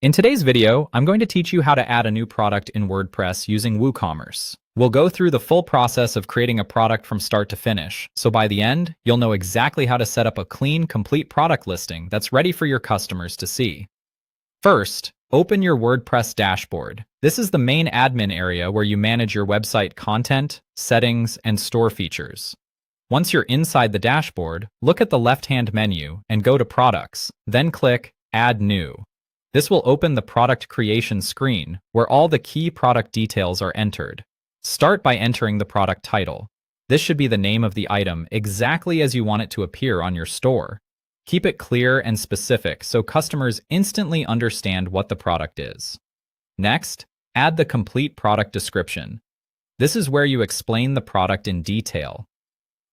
In today's video, I'm going to teach you how to add a new product in WordPress using WooCommerce. We'll go through the full process of creating a product from start to finish, so by the end, you'll know exactly how to set up a clean, complete product listing that's ready for your customers to see. First, open your WordPress dashboard. This is the main admin area where you manage your website content, settings, and store features. Once you're inside the dashboard, look at the left-hand menu and go to Products, then click Add New. This will open the product creation screen, where all the key product details are entered. Start by entering the product title. This should be the name of the item exactly as you want it to appear on your store. Keep it clear and specific so customers instantly understand what the product is. Next, add the complete product description. This is where you explain the product in detail.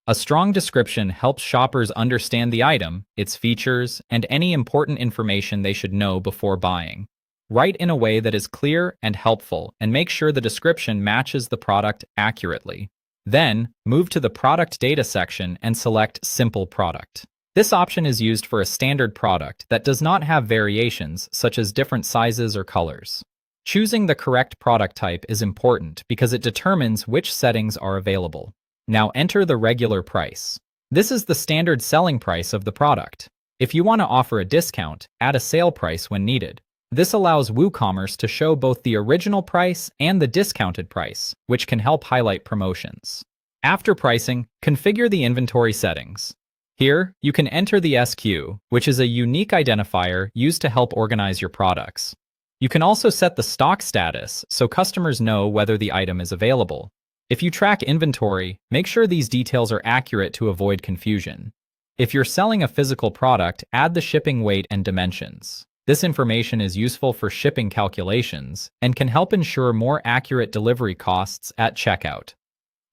A strong description helps shoppers understand the item, its features, and any important information they should know before buying. Write in a way that is clear and helpful, and make sure the description matches the product accurately. Then, move to the Product Data section and select Simple Product. This option is used for a standard product that does not have variations, such as different sizes or colors. Choosing the correct product type is important because it determines which settings are available. Now enter the regular price. This is the standard selling price of the product. If you want to offer a discount, add a sale price when needed. This allows WooCommerce to show both the original price and the discounted price, which can help highlight promotions. After pricing, configure the inventory settings. Here, you can enter the SKU, which is a unique identifier used to help organize your products. You can also set the stock status so customers know whether the item is available. If you track inventory, make sure these details are accurate to avoid confusion. If you're selling a physical product, add the shipping weight and dimensions. This information is useful for shipping calculations and can help ensure more accurate delivery costs at checkout.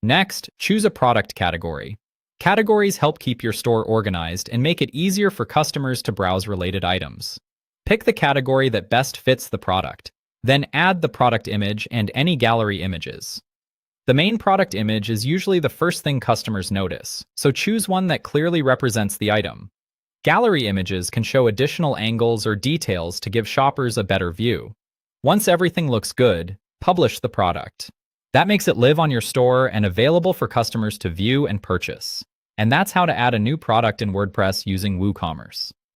Next, choose a product category. Categories help keep your store organized and make it easier for customers to browse related items. Pick the category that best fits the product. Then add the product image and any gallery images. The main product image is usually the first thing customers notice, so choose one that clearly represents the item. Gallery images can show additional angles or details to give shoppers a better view. Once everything looks good, publish the product. That makes it live on your store and available for customers to view and purchase. And that's how to add a new product in WordPress using WooCommerce.